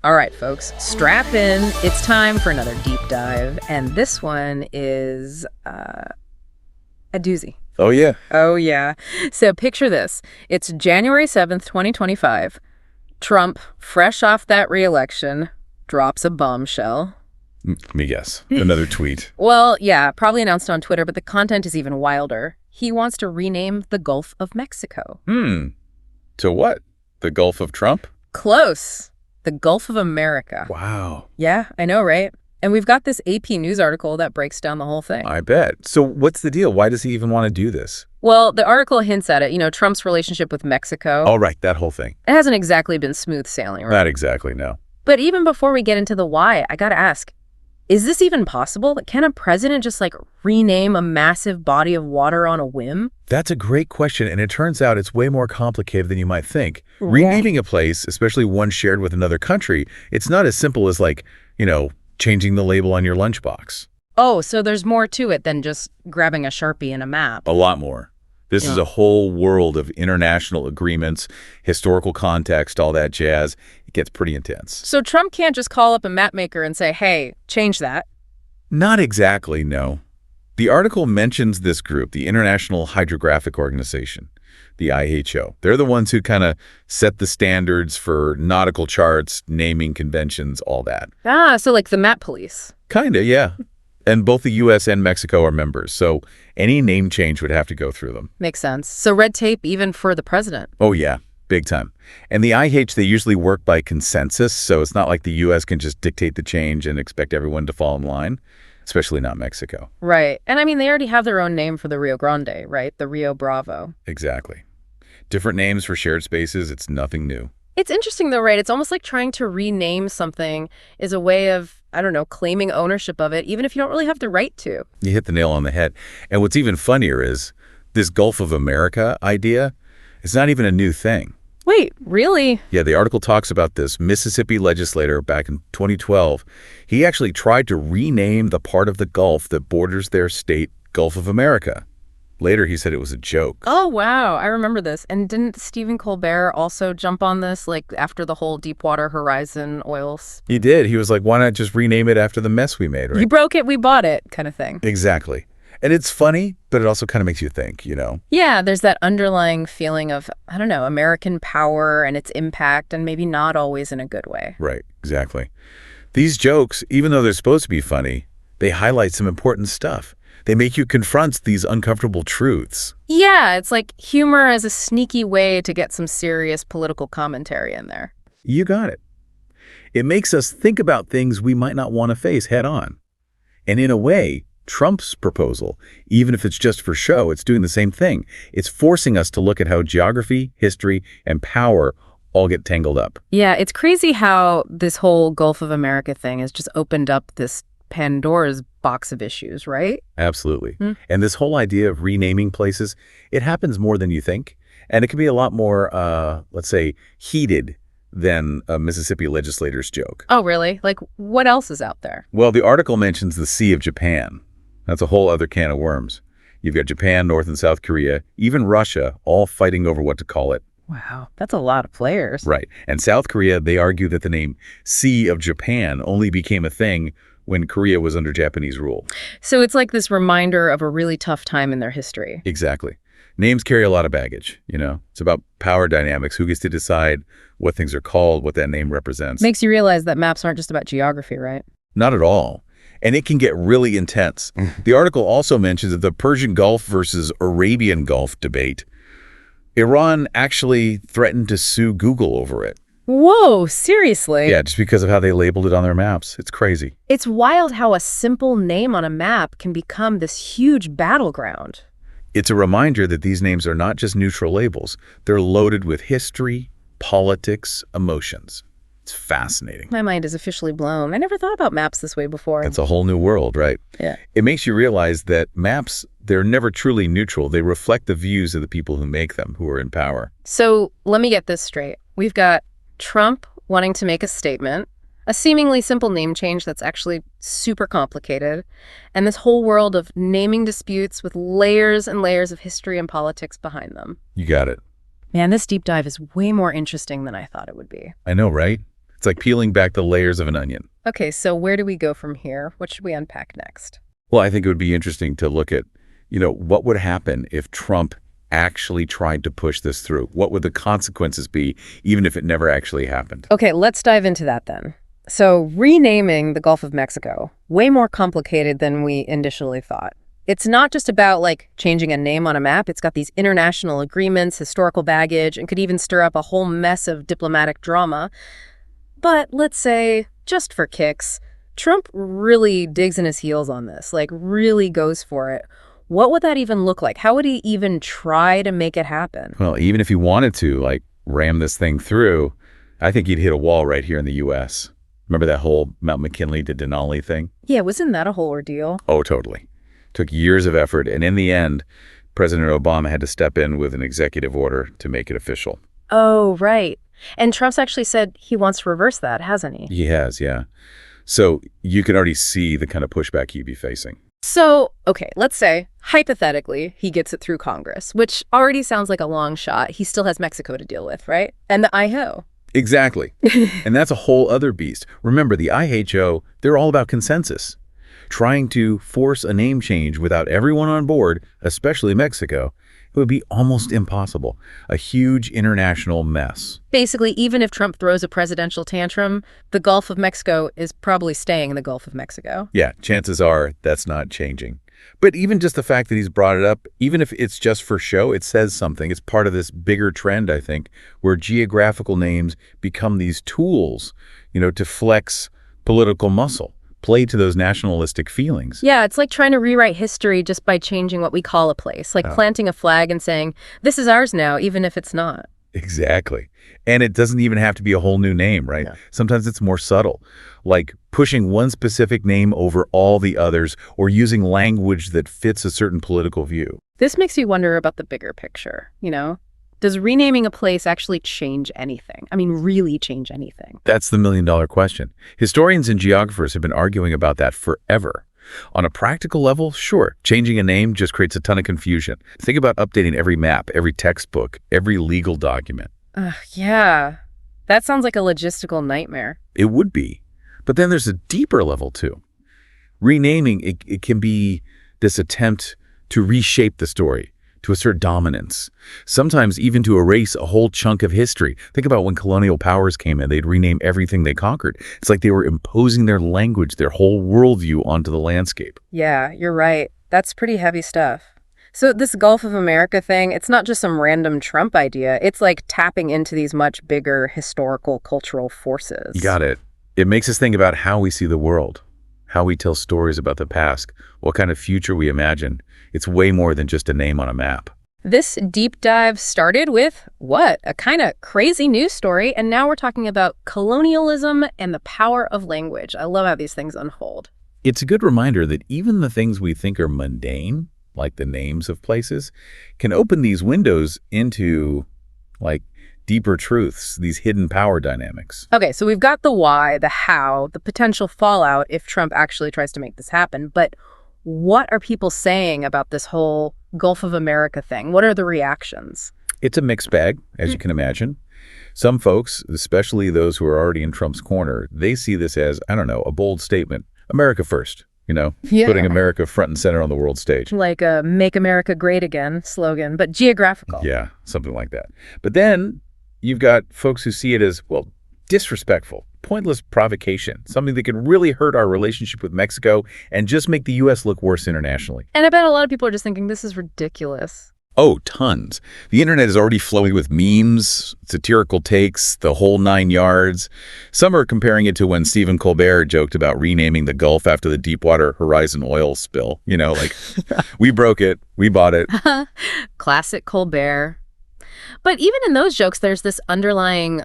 All right, folks, strap in. It's time for another deep dive. And this one is a doozy. Oh, yeah. Oh, yeah. So picture this. It's January 7th, 2025. Trump, fresh off that re-election, drops a bombshell. Let me guess. Another tweet. Well, yeah, probably announced on Twitter, but the content is even wilder. He wants to rename the Gulf of Mexico. To what? The Gulf of Trump? Close. The Gulf of America. Wow. Yeah, I know, right? And we've got this AP News article that breaks down the whole thing. I bet. So what's the deal? Why does he even want to do this? Well, the article hints at it. Trump's relationship with Mexico. Oh, right. That whole thing. It hasn't exactly been smooth sailing, right? Not exactly, no. But even before we get into the why, I gotta ask, is this even possible? Can a president just rename a massive body of water on a whim? That's a great question, and it turns out it's way more complicated than you might think. Right. Renaming a place, especially one shared with another country, it's not as simple as changing the label on your lunchbox. Oh, so there's more to it than just grabbing a Sharpie and a map. A lot more. This is a whole world of international agreements, historical context, all that jazz. It gets pretty intense. So Trump can't just call up a map maker and say, hey, change that. Not exactly, no. The article mentions this group, the International Hydrographic Organization, the IHO. They're the ones who kind of set the standards for nautical charts, naming conventions, all that. Ah, so like the map police. Kind of, yeah. And both the U.S. and Mexico are members, so any name change would have to go through them. Makes sense. So red tape even for the president. Oh, yeah. Big time. And the IH, they usually work by consensus, so it's not like the U.S. can just dictate the change and expect everyone to fall in line, especially not Mexico. Right. And I mean, they already have their own name for the Rio Grande, right? The Rio Bravo. Exactly. Different names for shared spaces, it's nothing new. It's interesting though, right? It's almost like trying to rename something is a way of, I don't know, claiming ownership of it, even if you don't really have the right to. You hit the nail on the head. And what's even funnier is this Gulf of America idea, it's not even a new thing. Wait, really? Yeah, the article talks about this Mississippi legislator back in 2012. He actually tried to rename the part of the Gulf that borders their state Gulf of America. Later, he said it was a joke. Oh, wow. I remember this. And didn't Stephen Colbert also jump on this, after the whole Deepwater Horizon oils? He did. He was like, why not just rename it after the mess we made, right? You broke it, we bought it, kind of thing. Exactly. And it's funny, but it also kind of makes you think, Yeah, there's that underlying feeling of, I don't know, American power and its impact, and maybe not always in a good way. Right, exactly. These jokes, even though they're supposed to be funny, they highlight some important stuff. They make you confront these uncomfortable truths. Yeah, it's like humor as a sneaky way to get some serious political commentary in there. You got it. It makes us think about things we might not want to face head on. And in a way, Trump's proposal, even if it's just for show, it's doing the same thing. It's forcing us to look at how geography, history, and power all get tangled up. Yeah, it's crazy how this whole Gulf of America thing has just opened up this Pandora's box of issues, right? Absolutely. And this whole idea of renaming places, it happens more than you think. And it can be a lot more, let's say, heated than a Mississippi legislator's joke. Oh, really? What else is out there? Well, the article mentions the Sea of Japan. That's a whole other can of worms. You've got Japan, North and South Korea, even Russia, all fighting over what to call it. Wow, that's a lot of players. Right. And South Korea, they argue that the name Sea of Japan only became a thing when Korea was under Japanese rule. So it's like this reminder of a really tough time in their history. Exactly. Names carry a lot of baggage, It's about power dynamics, who gets to decide what things are called, what that name represents. Makes you realize that maps aren't just about geography, right? Not at all. And it can get really intense. The article also mentions the Persian Gulf versus Arabian Gulf debate. Iran actually threatened to sue Google over it. Whoa, seriously? Yeah, just because of how they labeled it on their maps. It's crazy. It's wild how a simple name on a map can become this huge battleground. It's a reminder that these names are not just neutral labels. They're loaded with history, politics, emotions. It's fascinating. My mind is officially blown. I never thought about maps this way before. It's a whole new world, right? Yeah. It makes you realize that maps, they're never truly neutral. They reflect the views of the people who make them, who are in power. So let me get this straight. We've got Trump wanting to make a statement, a seemingly simple name change that's actually super complicated, and this whole world of naming disputes with layers and layers of history and politics behind them. You got it. Man, this deep dive is way more interesting than I thought it would be. I know, right? It's like peeling back the layers of an onion. Okay, so where do we go from here? What should we unpack next? Well, I think it would be interesting to look at, what would happen if Trump actually tried to push this through? What would the consequences be, even if it never actually happened? Okay, let's dive into that then. So renaming the Gulf of Mexico, way more complicated than we initially thought. It's not just about changing a name on a map. It's got these international agreements, historical baggage, and could even stir up a whole mess of diplomatic drama. But let's say, just for kicks, Trump really digs in his heels on this, really goes for it. What would that even look like? How would he even try to make it happen? Well, even if he wanted to, ram this thing through, I think he'd hit a wall right here in the U.S. Remember that whole Mount McKinley to Denali thing? Yeah, wasn't that a whole ordeal? Oh, totally. Took years of effort, and in the end, President Obama had to step in with an executive order to make it official. Oh, right. And Trump's actually said he wants to reverse that, hasn't he? He has, yeah. So you can already see the kind of pushback he'd be facing. So, okay, let's say, hypothetically, he gets it through Congress, which already sounds like a long shot. He still has Mexico to deal with, right? And the IHO. Exactly. And that's a whole other beast. Remember, the IHO, they're all about consensus. Trying to force a name change without everyone on board, especially Mexico, it would be almost impossible. A huge international mess. Basically, even if Trump throws a presidential tantrum, the Gulf of Mexico is probably staying in the Gulf of Mexico. Yeah, chances are that's not changing. But even just the fact that he's brought it up, even if it's just for show, it says something. It's part of this bigger trend, I think, where geographical names become these tools, to flex political muscle, play to those nationalistic feelings. Yeah, it's like trying to rewrite history just by changing what we call a place, like planting a flag and saying, this is ours now, even if it's not. Exactly. And it doesn't even have to be a whole new name, right? Yeah. Sometimes it's more subtle, like pushing one specific name over all the others or using language that fits a certain political view. This makes me wonder about the bigger picture, Does renaming a place actually change anything? I mean, really change anything? That's the million-dollar question. Historians and geographers have been arguing about that forever. On a practical level, sure, changing a name just creates a ton of confusion. Think about updating every map, every textbook, every legal document. Yeah, that sounds like a logistical nightmare. It would be. But then there's a deeper level, too. Renaming, it can be this attempt to reshape the story, to assert dominance, sometimes even to erase a whole chunk of history. Think about when colonial powers came in, they'd rename everything they conquered. It's like they were imposing their language, their whole worldview onto the landscape. Yeah, you're right. That's pretty heavy stuff. So this Gulf of America thing, it's not just some random Trump idea. It's like tapping into these much bigger historical, cultural forces. You got it. It makes us think about how we see the world, how we tell stories about the past, what kind of future we imagine. It's way more than just a name on a map. This deep dive started with, a kind of crazy news story, and now we're talking about colonialism and the power of language. I love how these things unfold. It's a good reminder that even the things we think are mundane, like the names of places, can open these windows into, deeper truths, these hidden power dynamics. Okay, so we've got the why, the how, the potential fallout if Trump actually tries to make this happen, but what are people saying about this whole Gulf of America thing? What are the reactions? It's a mixed bag, as you can imagine. Some folks, especially those who are already in Trump's corner, they see this as, a bold statement. America first, putting America front and center on the world stage. Like a Make America Great Again slogan, but geographical. Yeah, something like that. But then you've got folks who see it as, disrespectful, pointless provocation, something that can really hurt our relationship with Mexico and just make the U.S. look worse internationally. And I bet a lot of people are just thinking this is ridiculous. Oh, tons. The internet is already flowing with memes, satirical takes, the whole 9 yards. Some are comparing it to when Stephen Colbert joked about renaming the Gulf after the Deepwater Horizon oil spill. We broke it, we bought it. Classic Colbert. But even in those jokes, there's this underlying,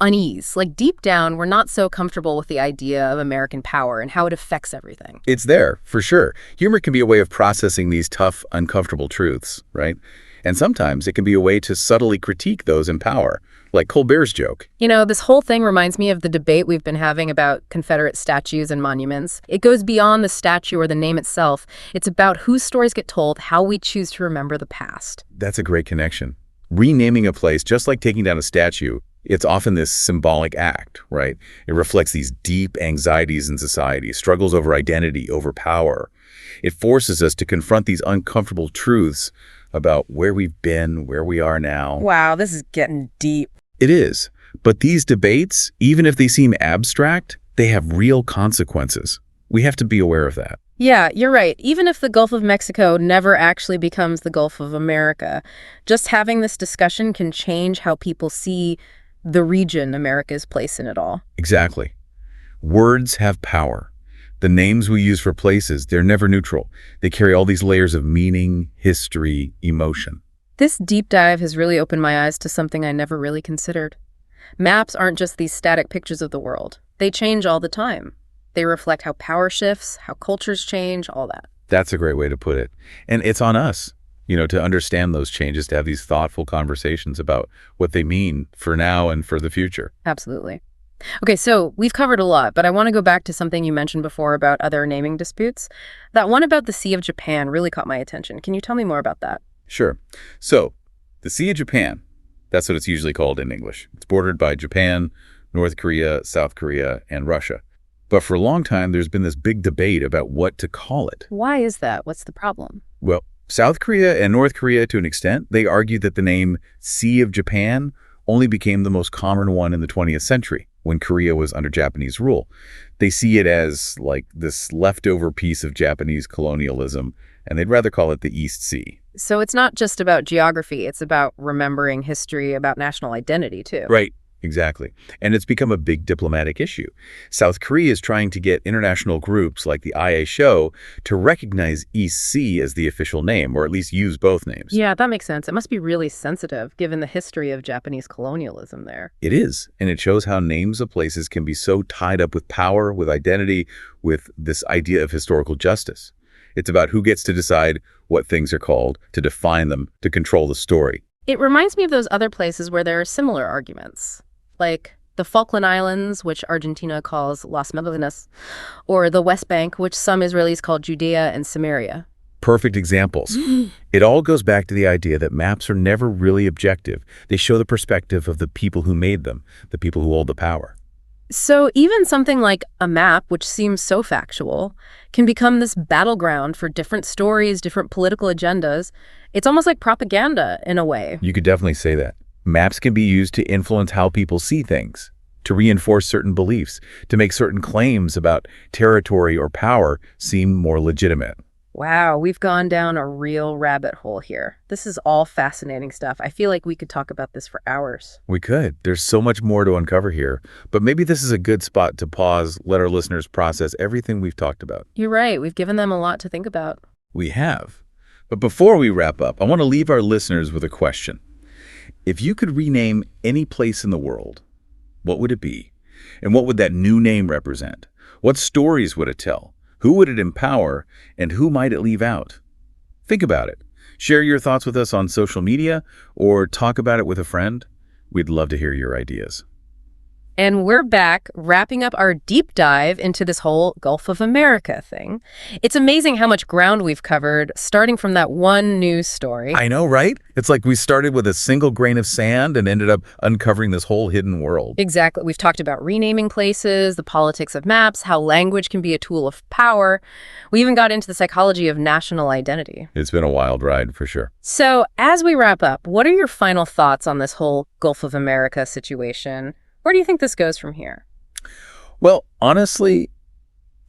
unease. Deep down, we're not so comfortable with the idea of American power and how it affects everything. It's there, for sure. Humor can be a way of processing these tough, uncomfortable truths, right? And sometimes it can be a way to subtly critique those in power, like Colbert's joke. This whole thing reminds me of the debate we've been having about Confederate statues and monuments. It goes beyond the statue or the name itself. It's about whose stories get told, how we choose to remember the past. That's a great connection. Renaming a place, just like taking down a statue, It's often this symbolic act, right? It reflects these deep anxieties in society, struggles over identity, over power. It forces us to confront these uncomfortable truths about where we've been, where we are now. Wow, this is getting deep. It is. But these debates, even if they seem abstract, they have real consequences. We have to be aware of that. Yeah, you're right. Even if the Gulf of Mexico never actually becomes the Gulf of America, just having this discussion can change how people see the region America's place in it all. Exactly. Words have power. The names we use for places, they're never neutral. They carry all these layers of meaning, history, emotion. This deep dive has really opened my eyes to something I never really considered. Maps aren't just these static pictures of the world. They change all the time. They reflect how power shifts, how cultures change, all that. That's a great way to put it. And it's on us, to understand those changes, to have these thoughtful conversations about what they mean for now and for the future. Absolutely. Okay, so we've covered a lot, but I want to go back to something you mentioned before about other naming disputes. That one about the Sea of Japan really caught my attention. Can you tell me more about that? Sure. So, the Sea of Japan, that's what it's usually called in English. It's bordered by Japan, North Korea, South Korea, and Russia. But for a long time, there's been this big debate about what to call it. Why is that? What's the problem? Well, South Korea and North Korea, to an extent, they argued that the name Sea of Japan only became the most common one in the 20th century, when Korea was under Japanese rule. They see it as like this leftover piece of Japanese colonialism, and they'd rather call it the East Sea. So it's not just about geography, it's about remembering history, about national identity, too. Right. Exactly. And it's become a big diplomatic issue. South Korea is trying to get international groups like the IASHO to recognize East Sea as the official name, or at least use both names. Yeah, that makes sense. It must be really sensitive, given the history of Japanese colonialism there. It is. And it shows how names of places can be so tied up with power, with identity, with this idea of historical justice. It's about who gets to decide what things are called, to define them, to control the story. It reminds me of those other places where there are similar arguments, like the Falkland Islands, which Argentina calls Las Malvinas, or the West Bank, which some Israelis call Judea and Samaria. Perfect examples. It all goes back to the idea that maps are never really objective. They show the perspective of the people who made them, the people who hold the power. So even something like a map, which seems so factual, can become this battleground for different stories, different political agendas. It's almost like propaganda in a way. You could definitely say that. Maps can be used to influence how people see things, to reinforce certain beliefs, to make certain claims about territory or power seem more legitimate. Wow, we've gone down a real rabbit hole here. This is all fascinating stuff. I feel like we could talk about this for hours. We could. There's so much more to uncover here, but maybe this is a good spot to pause, let our listeners process everything we've talked about. You're right. We've given them a lot to think about. We have. But before we wrap up, I want to leave our listeners with a question. If you could rename any place in the world, what would it be? And what would that new name represent? What stories would it tell? Who would it empower? And who might it leave out? Think about it. Share your thoughts with us on social media or talk about it with a friend. We'd love to hear your ideas. And we're back, wrapping up our deep dive into this whole Gulf of America thing. It's amazing how much ground we've covered, starting from that one news story. I know, right? It's like we started with a single grain of sand and ended up uncovering this whole hidden world. Exactly. We've talked about renaming places, the politics of maps, how language can be a tool of power. We even got into the psychology of national identity. It's been a wild ride, for sure. So, as we wrap up, what are your final thoughts on this whole Gulf of America situation? Where do you think this goes from here? Well, honestly,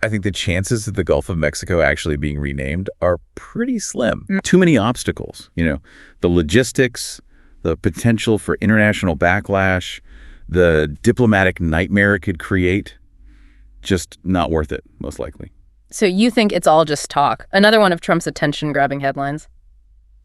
I think the chances of the Gulf of Mexico actually being renamed are pretty slim. Too many obstacles, the logistics, the potential for international backlash, the diplomatic nightmare it could create. Just not worth it, most likely. So you think it's all just talk? Another one of Trump's attention-grabbing headlines?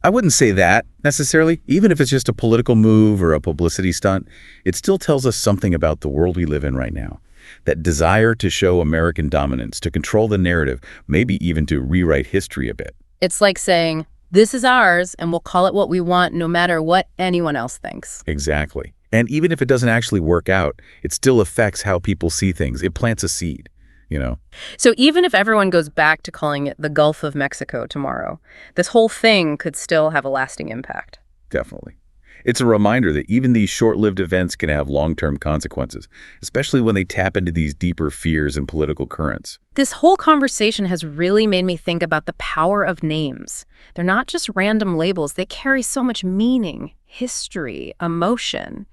I wouldn't say that necessarily. Even if it's just a political move or a publicity stunt, it still tells us something about the world we live in right now. That desire to show American dominance, to control the narrative, maybe even to rewrite history a bit. It's like saying, this is ours, and we'll call it what we want no matter what anyone else thinks. Exactly. And even if it doesn't actually work out, it still affects how people see things. It plants a seed. So even if everyone goes back to calling it the Gulf of Mexico tomorrow, this whole thing could still have a lasting impact. Definitely. It's a reminder that even these short-lived events can have long-term consequences, especially when they tap into these deeper fears and political currents. This whole conversation has really made me think about the power of names. They're not just random labels, they carry so much meaning, history, emotion.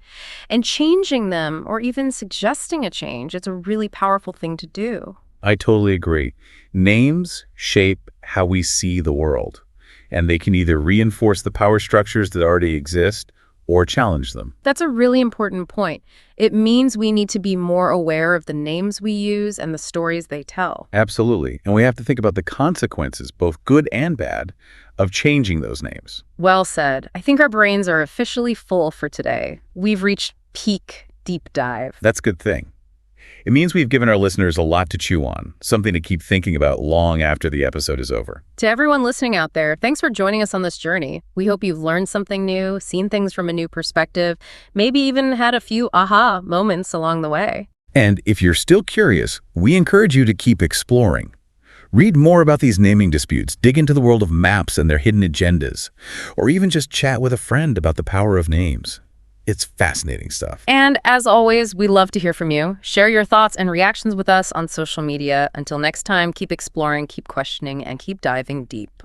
And changing them, or even suggesting a change, it's a really powerful thing to do. I totally agree. Names shape how we see the world, and they can either reinforce the power structures that already exist or challenge them. That's a really important point. It means we need to be more aware of the names we use and the stories they tell. Absolutely. And we have to think about the consequences, both good and bad, of changing those names. Well said. I think our brains are officially full for today. We've reached peak deep dive. That's a good thing. It means we've given our listeners a lot to chew on, something to keep thinking about long after the episode is over. To everyone listening out there, thanks for joining us on this journey. We hope you've learned something new, seen things from a new perspective, maybe even had a few aha moments along the way. And if you're still curious, we encourage you to keep exploring. Read more about these naming disputes, dig into the world of maps and their hidden agendas, or even just chat with a friend about the power of names. It's fascinating stuff. And as always, we love to hear from you. Share your thoughts and reactions with us on social media. Until next time, keep exploring, keep questioning, and keep diving deep.